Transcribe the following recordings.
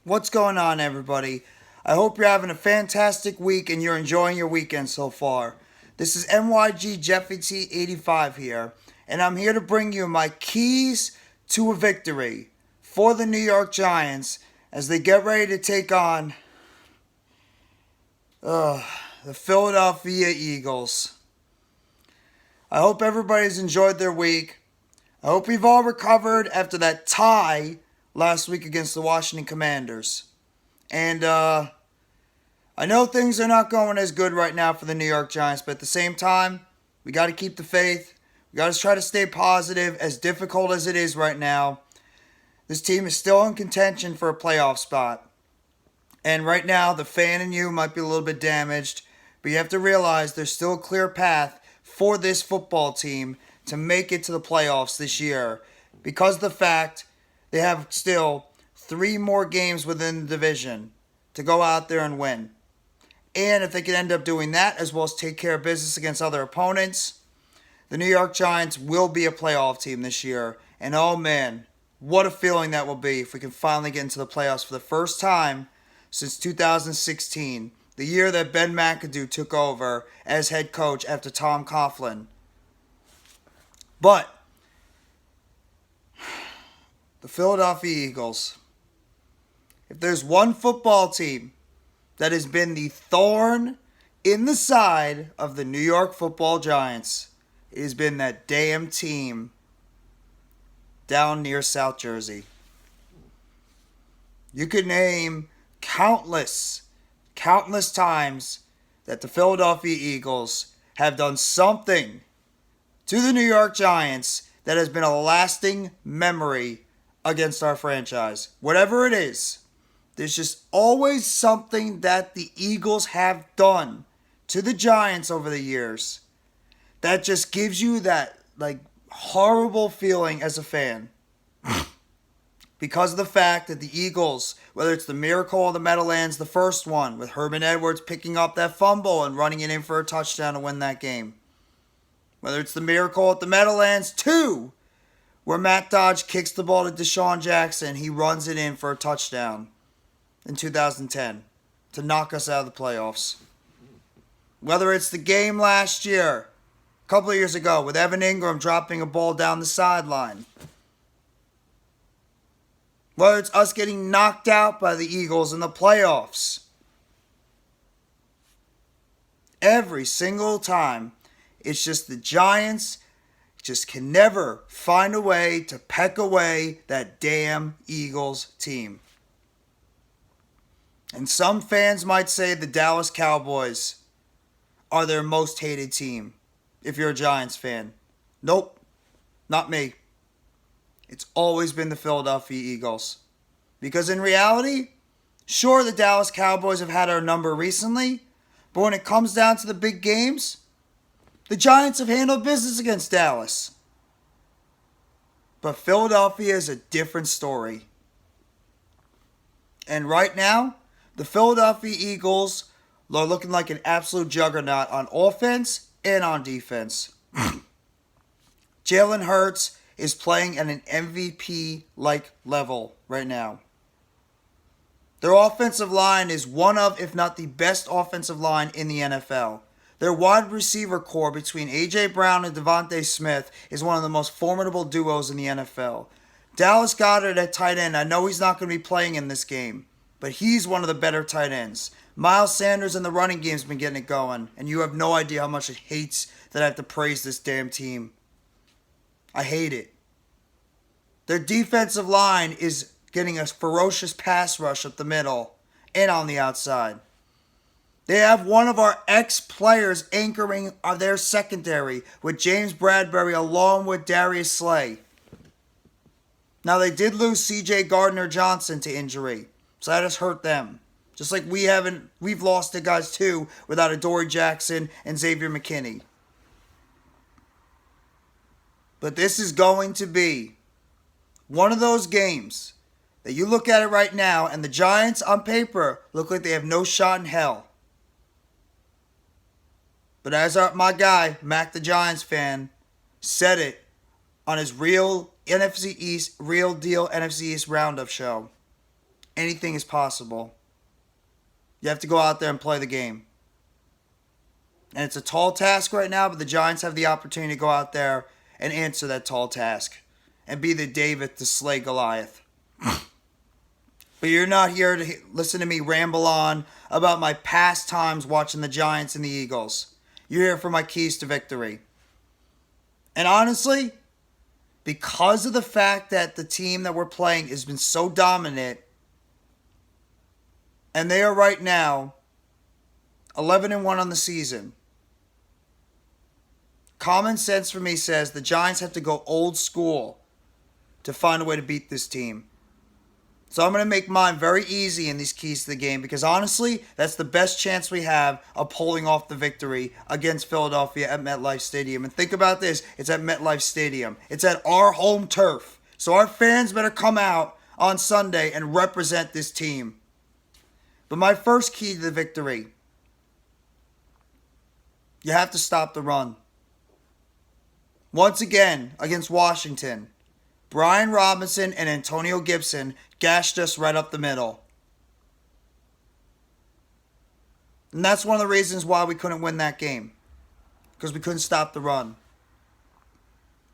What's going on, everybody? I hope you're having a fantastic week and you're enjoying your weekend so far. This is NYG Jeffy T 85 here, and I'm here to bring you my keys to a victory for the New York Giants as they get ready to take on the Philadelphia Eagles. I hope everybody's enjoyed their week. I hope we've all recovered after that tie last week against the Washington Commanders. And I know things are not going as good right now for the New York Giants, but at the same time, we got to keep the faith. We got to try to stay positive, as difficult as it is right now. This team is still in contention for a playoff spot. And right now, the fan in you might be a little bit damaged, but you have to realize there's still a clear path for this football team to make it to the playoffs this year, because of the fact they have still 3 more games within the division to go out there and win. And if they can end up doing that, as well as take care of business against other opponents, the New York Giants will be a playoff team this year. And oh man, what a feeling that will be if we can finally get into the playoffs for the first time since 2016, the year that Ben McAdoo took over as head coach after Tom Coughlin. But the Philadelphia Eagles, if there's one football team that has been the thorn in the side of the New York Football Giants, it has been that damn team down near South Jersey. You could name countless times that the Philadelphia Eagles have done something to the New York Giants that has been a lasting memory against our franchise. Whatever it is, there's just always something that the Eagles have done to the Giants over the years that just gives you that horrible feeling as a fan. Because of the fact that the Eagles, whether it's the Miracle of the Meadowlands, the first one, with Herman Edwards picking up that fumble and running it in for a touchdown to win that game. Whether it's the Miracle at the Meadowlands 2, where Matt Dodge kicks the ball to Deshaun Jackson, he runs it in for a touchdown in 2010 to knock us out of the playoffs. Whether it's the game last year, a couple of years ago, with Evan Ingram dropping a ball down the sideline. Whether it's us getting knocked out by the Eagles in the playoffs. Every single time, it's just the Giants just can never find a way to peck away that damn Eagles team. And some fans might say the Dallas Cowboys are their most hated team, if you're a Giants fan. Nope, not me. It's always been the Philadelphia Eagles. Because in reality, sure, the Dallas Cowboys have had our number recently, but when it comes down to the big games, the Giants have handled business against Dallas. But Philadelphia is a different story. And right now, the Philadelphia Eagles are looking like an absolute juggernaut on offense and on defense. Jalen Hurts is playing at an MVP-like level right now. Their offensive line is one of, if not the best offensive line in the NFL. Their wide receiver core between A.J. Brown and Devontae Smith is one of the most formidable duos in the NFL. Dallas Goedert at tight end, I know he's not going to be playing in this game, but he's one of the better tight ends. Miles Sanders in the running game has been getting it going, and you have no idea how much it hates that I have to praise this damn team. I hate it. Their defensive line is getting a ferocious pass rush up the middle and on the outside. They have one of our ex-players anchoring their secondary with James Bradbury along with Darius Slay. Now, they did lose C.J. Gardner-Johnson to injury, so that has hurt them. Just like we've lost the guys too without Adoree Jackson and Xavier McKinney. But this is going to be one of those games that you look at it right now and the Giants on paper look like they have no shot in hell. But as my guy, Mac the Giants fan, said it on his real NFC East, real deal NFC East roundup show, anything is possible. You have to go out there and play the game. And it's a tall task right now, but the Giants have the opportunity to go out there and answer that tall task and be the David to slay Goliath. But you're not here to listen to me ramble on about my past times watching the Giants and the Eagles. You're here for my keys to victory. And honestly, because of the fact that the team that we're playing has been so dominant, and they are right now 11-1 on the season, common sense for me says the Giants have to go old school to find a way to beat this team. So I'm going to make mine very easy in these keys to the game because honestly, that's the best chance we have of pulling off the victory against Philadelphia at MetLife Stadium. And think about this, it's at MetLife Stadium. It's at our home turf. So our fans better come out on Sunday and represent this team. But my first key to the victory, you have to stop the run. Once again, against Washington, Brian Robinson and Antonio Gibson gashed us right up the middle. And that's one of the reasons why we couldn't win that game. Because we couldn't stop the run.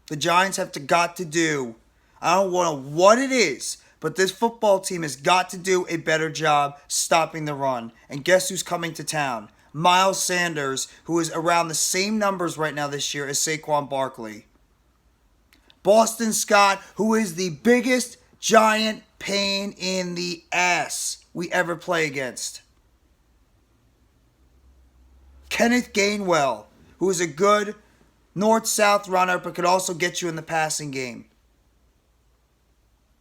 The Giants have got to do, I don't know what it is, but this football team has got to do a better job stopping the run. And guess who's coming to town? Miles Sanders, who is around the same numbers right now this year as Saquon Barkley. Boston Scott, who is the biggest Giant pain in the ass we ever play against. Kenneth Gainwell, who is a good north-south runner but could also get you in the passing game.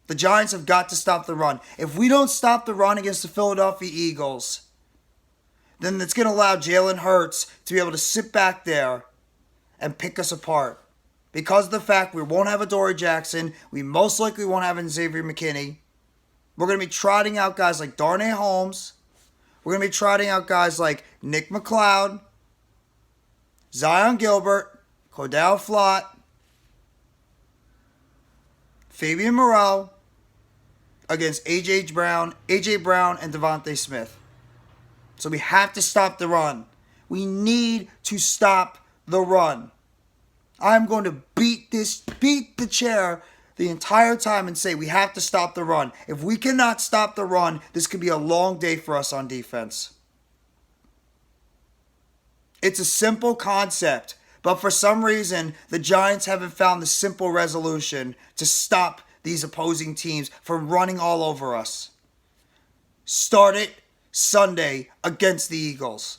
The Giants have got to stop the run. If we don't stop the run against the Philadelphia Eagles, then it's going to allow Jalen Hurts to be able to sit back there and pick us apart. Because of the fact we won't have a Dory Jackson, we most likely won't have a Xavier McKinney. We're going to be trotting out guys like Darnay Holmes. We're going to be trotting out guys like Nick McLeod, Zion Gilbert, Cordell Flott, Fabian Moreau against A.J. Brown, and Devontae Smith. So we have to stop the run. We need to stop the run. I'm going to beat the chair the entire time and say we have to stop the run. If we cannot stop the run, this could be a long day for us on defense. It's a simple concept, but for some reason, the Giants haven't found the simple resolution to stop these opposing teams from running all over us. Start it Sunday against the Eagles.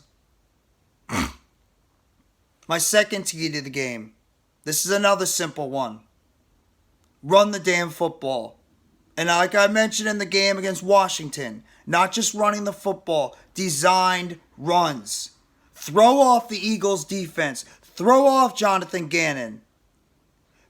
My second key to the game. This is another simple one. Run the damn football. And like I mentioned in the game against Washington, not just running the football, designed runs. Throw off the Eagles' defense. Throw off Jonathan Gannon.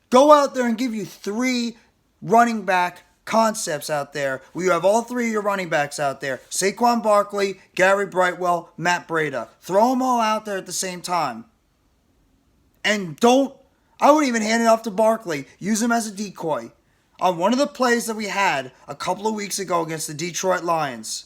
Go out there and give you 3 running back concepts out there. We have all 3 of your running backs out there. Saquon Barkley, Gary Brightwell, Matt Breida. Throw them all out there at the same time. And I wouldn't even hand it off to Barkley. Use him as a decoy. On one of the plays that we had a couple of weeks ago against the Detroit Lions,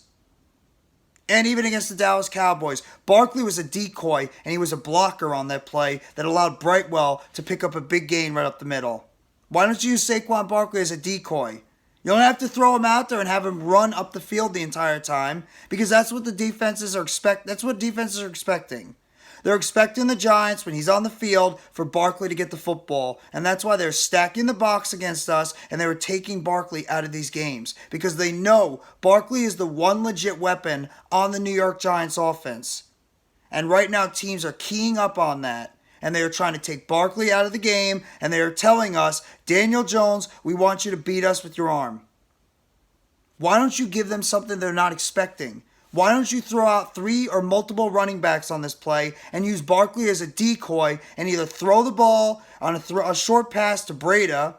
and even against the Dallas Cowboys, Barkley was a decoy, and he was a blocker on that play that allowed Brightwell to pick up a big gain right up the middle. Why don't you use Saquon Barkley as a decoy? You don't have to throw him out there and have him run up the field the entire time, because that's what defenses are expecting. They're expecting the Giants, when he's on the field, for Barkley to get the football. And that's why they're stacking the box against us, and they were taking Barkley out of these games. Because they know Barkley is the one legit weapon on the New York Giants offense. And right now, teams are keying up on that. And they are trying to take Barkley out of the game, and they are telling us, Daniel Jones, we want you to beat us with your arm. Why don't you give them something they're not expecting? Why don't you throw out 3 or multiple running backs on this play and use Barkley as a decoy and either throw the ball on a short pass to Breida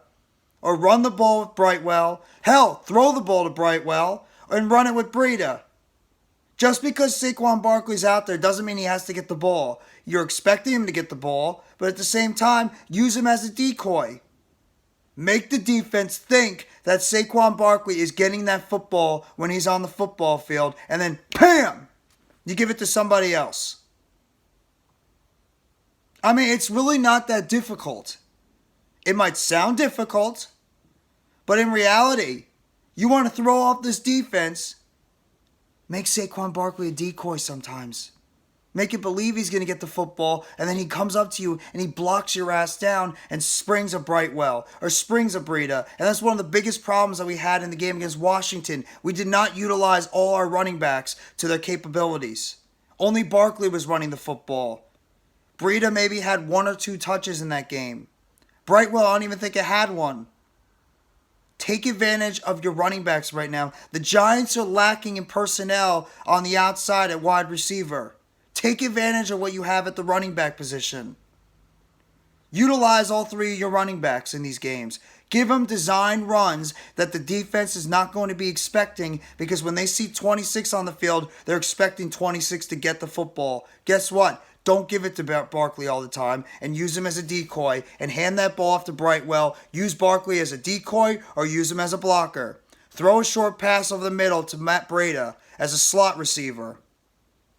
or run the ball with Brightwell. Hell, throw the ball to Brightwell and run it with Breida. Just because Saquon Barkley's out there doesn't mean he has to get the ball. You're expecting him to get the ball, but at the same time, use him as a decoy. Make the defense think that Saquon Barkley is getting that football when he's on the football field, and then, bam, you give it to somebody else. I mean, it's really not that difficult. It might sound difficult, but in reality, you want to throw off this defense, make Saquon Barkley a decoy sometimes. Make it believe he's going to get the football, and then he comes up to you and he blocks your ass down and springs a Brightwell or springs a Breida. And that's one of the biggest problems that we had in the game against Washington. We did not utilize all our running backs to their capabilities. Only Barkley was running the football. Breida maybe had 1 or 2 touches in that game. Brightwell, I don't even think it had one. Take advantage of your running backs right now. The Giants are lacking in personnel on the outside at wide receiver. Take advantage of what you have at the running back position. Utilize all 3 of your running backs in these games. Give them design runs that the defense is not going to be expecting, because when they see 26 on the field, they're expecting 26 to get the football. Guess what? Don't give it to Barkley all the time and use him as a decoy and hand that ball off to Brightwell. Use Barkley as a decoy or use him as a blocker. Throw a short pass over the middle to Matt Breida as a slot receiver.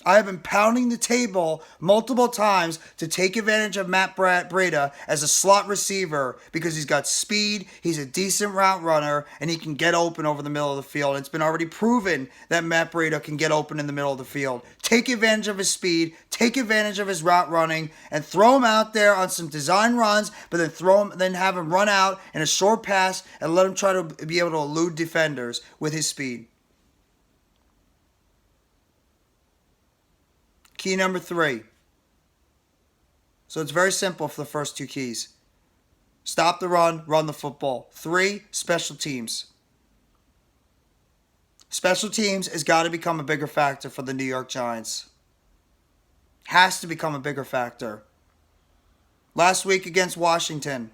I have been pounding the table multiple times to take advantage of Matt Breida as a slot receiver because he's got speed, he's a decent route runner, and he can get open over the middle of the field. It's been already proven that Matt Breida can get open in the middle of the field. Take advantage of his speed, take advantage of his route running, and throw him out there on some design runs, but then have him run out in a short pass and let him try to be able to elude defenders with his speed. Key number 3. So it's very simple for the first 2 keys. Stop the run, run the football. 3, special teams. Special teams has got to become a bigger factor for the New York Giants. Has to become a bigger factor. Last week against Washington,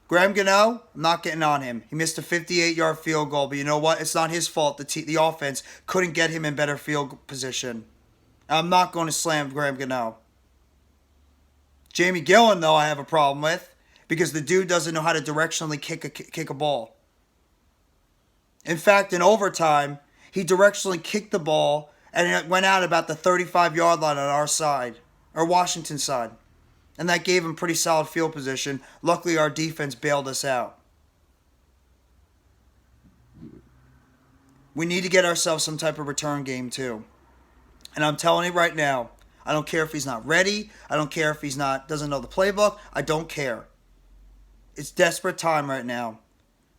Graham Gano, I'm not getting on him. He missed a 58-yard field goal, but you know what? It's not his fault. The offense couldn't get him in better field position. I'm not going to slam Graham Gano. Jamie Gillen, though, I have a problem with because the dude doesn't know how to directionally kick a ball. In fact, in overtime, he directionally kicked the ball and it went out about the 35-yard line on our side, or Washington side. And that gave him pretty solid field position. Luckily, our defense bailed us out. We need to get ourselves some type of return game, too. And I'm telling you right now, I don't care if he's not ready. I don't care if doesn't know the playbook. I don't care. It's desperate time right now.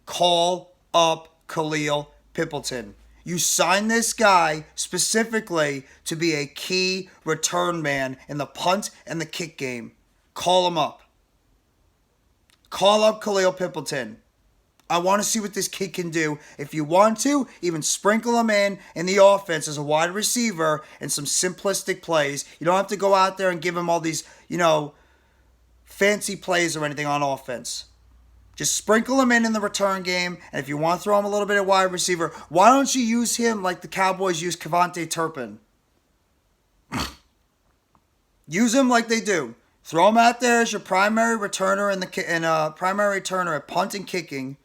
Call up Khalil Pimpleton. You signed this guy specifically to be a key return man in the punt and the kick game. Call him up. Call up Khalil Pimpleton. I want to see what this kid can do. If you want to, even sprinkle him in the offense as a wide receiver and some simplistic plays. You don't have to go out there and give him all these, fancy plays or anything on offense. Just sprinkle him in the return game. And if you want to throw him a little bit of wide receiver, why don't you use him like the Cowboys use Kevontae Turpin? Use him like they do. Throw him out there as your primary returner primary returner at punt and kicking.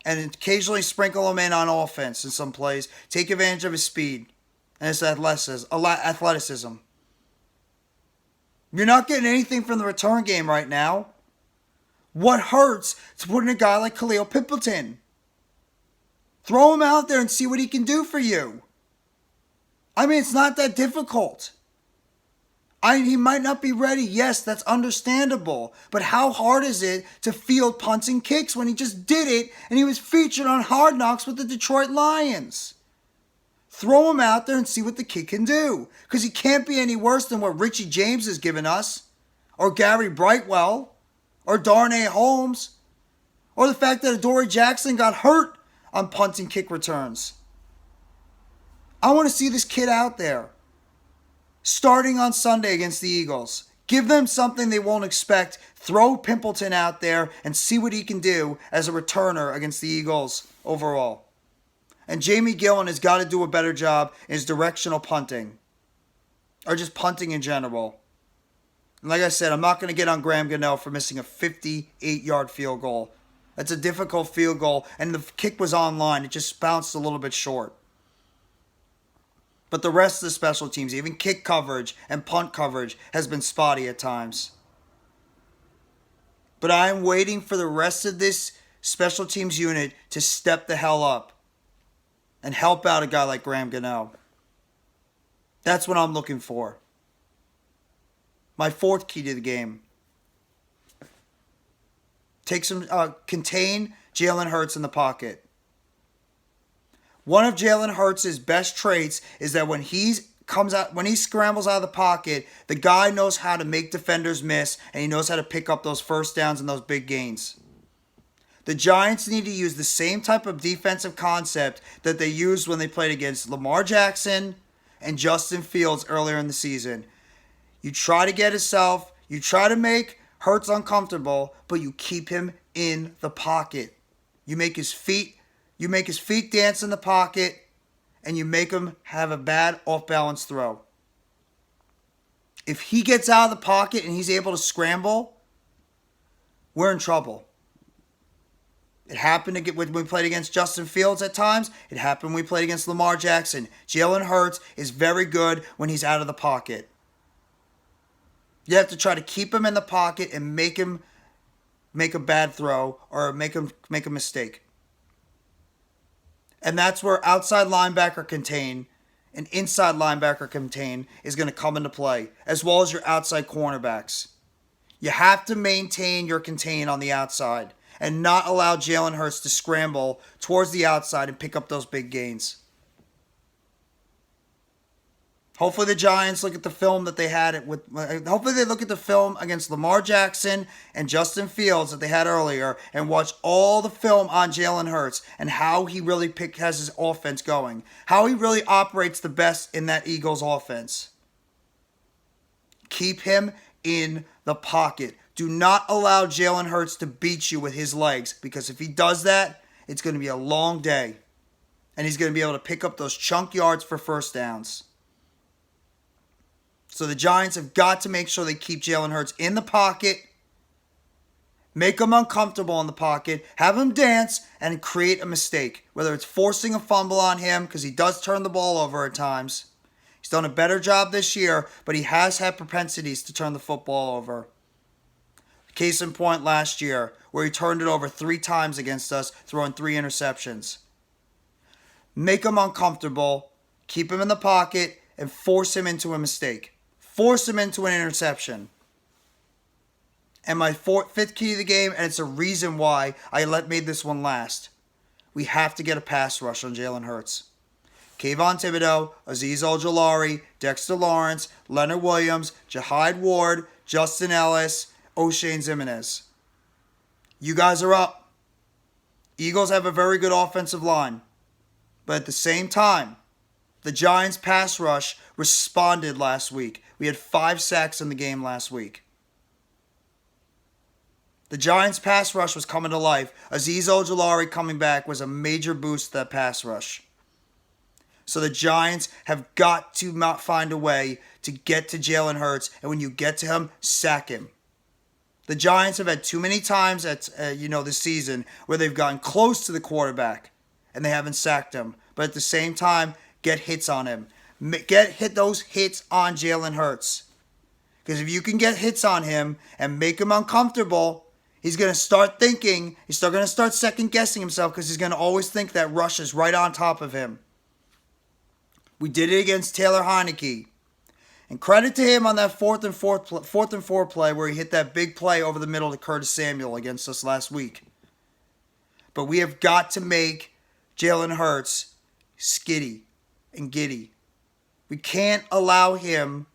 And occasionally sprinkle him in on offense in some plays. Take advantage of his speed and his athleticism. You're not getting anything from the return game right now. What hurts to put in a guy like Khalil Pimpleton? Throw him out there and see what he can do for you. I mean, it's not that difficult. He might not be ready. Yes, that's understandable. But how hard is it to field punts and kicks when he just did it and he was featured on Hard Knocks with the Detroit Lions? Throw him out there and see what the kid can do. Because he can't be any worse than what Richie James has given us. Or Gary Brightwell. Or Darnay Holmes. Or the fact that Adoree Jackson got hurt on punt and kick returns. I want to see this kid out there. Starting on Sunday against the Eagles. Give them something they won't expect. Throw Pimpleton out there and see what he can do as a returner against the Eagles overall. And Jamie Gillen has got to do a better job in his directional punting. Or just punting in general. And like I said, I'm not going to get on Graham Gano for missing a 58-yard field goal That's a difficult field goal, and the kick was online. It just bounced a little bit short. But the rest of the special teams, even kick coverage and punt coverage, has been spotty at times. But I'm waiting for the rest of this special teams unit to step the hell up and help out a guy like Graham Gano. That's what I'm looking for. My fourth key to the game. Contain Jalen Hurts in the pocket. One of Jalen Hurts' best traits is that when he scrambles out of the pocket, the guy knows how to make defenders miss, and he knows how to pick up those first downs and those big gains. The Giants need to use the same type of defensive concept that they used when they played against Lamar Jackson and Justin Fields earlier in the season. You try to make Hurts uncomfortable, but you keep him in the pocket. You make his feet dance in the pocket, and you make him have a bad off-balance throw. If he gets out of the pocket and he's able to scramble, we're in trouble. It happened when we played against Justin Fields at times. It happened when we played against Lamar Jackson. Jalen Hurts is very good when he's out of the pocket. You have to try to keep him in the pocket and make him make a bad throw or make a mistake. And that's where outside linebacker contain and inside linebacker contain is going to come into play, as well as your outside cornerbacks. You have to maintain your contain on the outside and not allow Jalen Hurts to scramble towards the outside and pick up those big gains. Hopefully the Giants look at the film that they had hopefully they look at the film against Lamar Jackson and Justin Fields that they had earlier and watch all the film on Jalen Hurts and how he really has his offense going. How he really operates the best in that Eagles offense. Keep him in the pocket. Do not allow Jalen Hurts to beat you with his legs, because if he does that, it's going to be a long day. And he's going to be able to pick up those chunk yards for first downs. So the Giants have got to make sure they keep Jalen Hurts in the pocket, make him uncomfortable in the pocket, have him dance, and create a mistake. Whether it's forcing a fumble on him, because he does turn the ball over at times. He's done a better job this year, but he has had propensities to turn the football over. Case in point last year, where he turned it over 3 times against us, throwing 3 interceptions. Make him uncomfortable, keep him in the pocket, and force him into a mistake. Force him into an interception. And my fifth key to the game, and it's a reason why I made this one last. We have to get a pass rush on Jalen Hurts. Kayvon Thibodeau, Azeez Ojulari, Dexter Lawrence, Leonard Williams, Jahide Ward, Justin Ellis, O'Shane Ximines. You guys are up. Eagles have a very good offensive line. But at the same time, the Giants' pass rush responded last week. We had 5 sacks in the game last week. The Giants' pass rush was coming to life. Azeez Ojulari coming back was a major boost to that pass rush. So the Giants have got to find a way to get to Jalen Hurts, and when you get to him, sack him. The Giants have had too many times this season where they've gotten close to the quarterback and they haven't sacked him. But at the same time, get hits on him. Hit those hits on Jalen Hurts. Because if you can get hits on him and make him uncomfortable, he's going to start thinking, he's still going to start second guessing himself, because he's going to always think that rush is right on top of him. We did it against Taylor Heineke. And credit to him on that fourth and four play where he hit that big play over the middle to Curtis Samuel against us last week. But we have got to make Jalen Hurts skitty and giddy. We can't allow him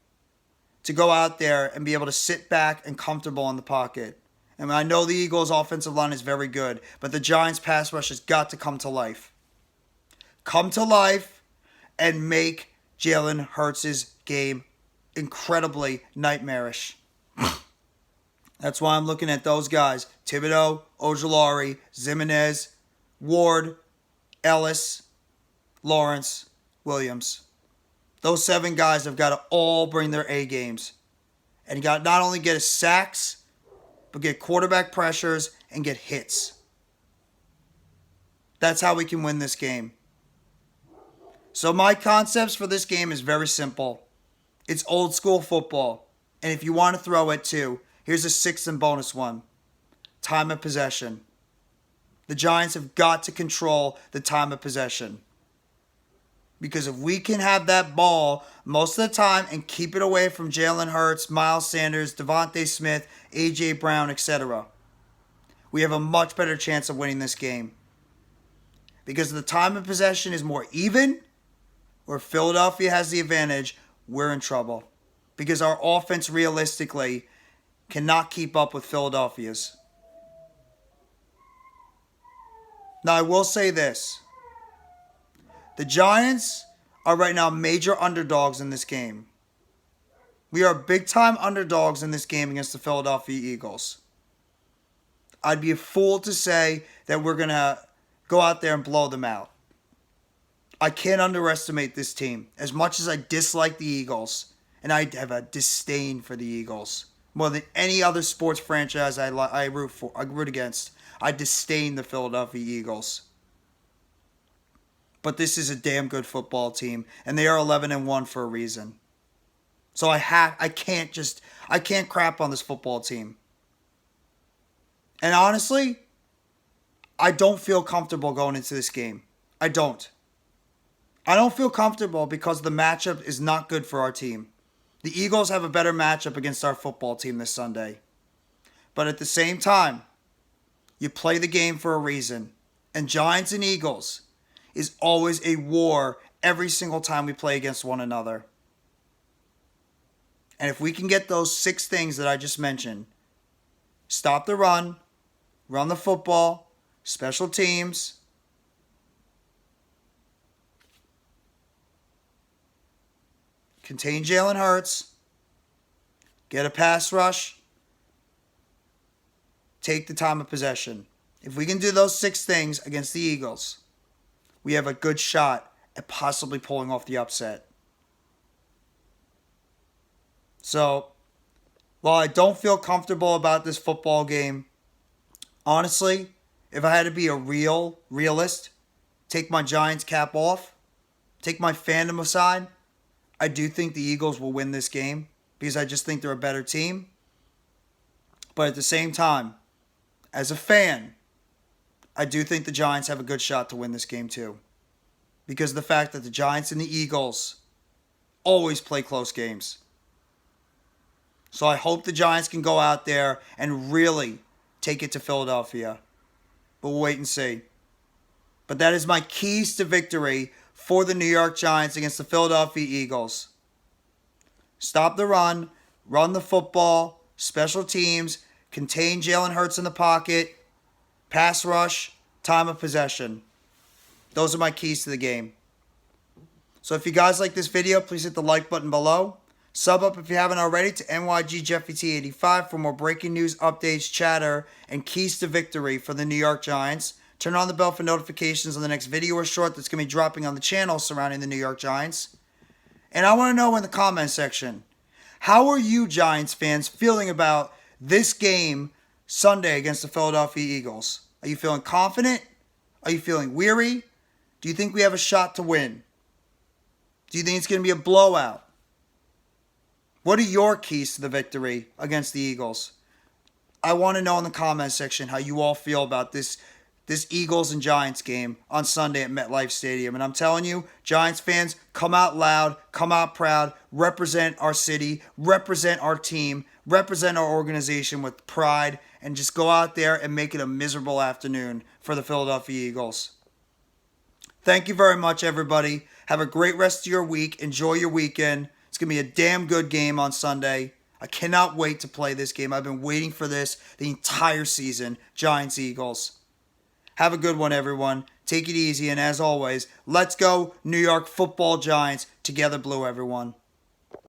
to go out there and be able to sit back and comfortable in the pocket. And I know the Eagles' offensive line is very good, but the Giants' pass rush has got to come to life. Come to life and make Jalen Hurts' game incredibly nightmarish. That's why I'm looking at those guys. Thibodeau, Ojulari, Ximines, Ward, Ellis, Lawrence, Williams. Those 7 guys have got to all bring their A games. And got not only get sacks, but get quarterback pressures and get hits. That's how we can win this game. So my concepts for this game is very simple. It's old school football. And if you want to throw it too, here's a sixth and bonus one. Time of possession. The Giants have got to control the time of possession. Because if we can have that ball most of the time and keep it away from Jalen Hurts, Miles Sanders, Devontae Smith, A.J. Brown, etc., we have a much better chance of winning this game. Because the time of possession is more even, where Philadelphia has the advantage, we're in trouble. Because our offense realistically cannot keep up with Philadelphia's. Now I will say this. The Giants are right now major underdogs in this game. We are big time underdogs in this game against the Philadelphia Eagles. I'd be a fool to say that we're going to go out there and blow them out. I can't underestimate this team. As much as I dislike the Eagles, and I have a disdain for the Eagles, more than any other sports franchise I root against, I disdain the Philadelphia Eagles. But this is a damn good football team, and they are 11-1 for a reason. So I can't crap on this football team. And honestly, I don't feel comfortable going into this game. I don't feel comfortable because the matchup is not good for our team. The Eagles have a better matchup against our football team this Sunday. But at the same time, you play the game for a reason. And Giants and Eagles is always a war every single time we play against one another. And if we can get those 6 things that I just mentioned, stop the run, run the football, special teams, contain Jalen Hurts, get a pass rush, take the time of possession. If we can do those 6 things against the Eagles, we have a good shot at possibly pulling off the upset. So, while I don't feel comfortable about this football game, honestly, if I had to be a realist, take my Giants cap off, take my fandom aside, I do think the Eagles will win this game because I just think they're a better team. But at the same time, as a fan, I do think the Giants have a good shot to win this game too. Because of the fact that the Giants and the Eagles always play close games. So I hope the Giants can go out there and really take it to Philadelphia. But we'll wait and see. But that is my keys to victory for the New York Giants against the Philadelphia Eagles. Stop the run, run the football, special teams, contain Jalen Hurts in the pocket, pass rush, time of possession. Those are my keys to the game. So if you guys like this video, please hit the like button below. Sub up if you haven't already to NYGJeffyT85 for more breaking news, updates, chatter, and keys to victory for the New York Giants. Turn on the bell for notifications on the next video or short that's going to be dropping on the channel surrounding the New York Giants. And I want to know in the comment section, how are you Giants fans feeling about this game Sunday against the Philadelphia Eagles? Are you feeling confident? Are you feeling weary? Do you think we have a shot to win? Do you think it's going to be a blowout? What are your keys to the victory against the Eagles? I want to know in the comment section how you all feel about this Eagles and Giants game on Sunday at MetLife Stadium. And I'm telling you, Giants fans, come out loud, come out proud, represent our city, represent our team, represent our organization with pride, and just go out there and make it a miserable afternoon for the Philadelphia Eagles. Thank you very much, everybody. Have a great rest of your week. Enjoy your weekend. It's going to be a damn good game on Sunday. I cannot wait to play this game. I've been waiting for this the entire season. Giants-Eagles. Have a good one, everyone. Take it easy, and as always, let's go New York Football Giants. Together blue, everyone.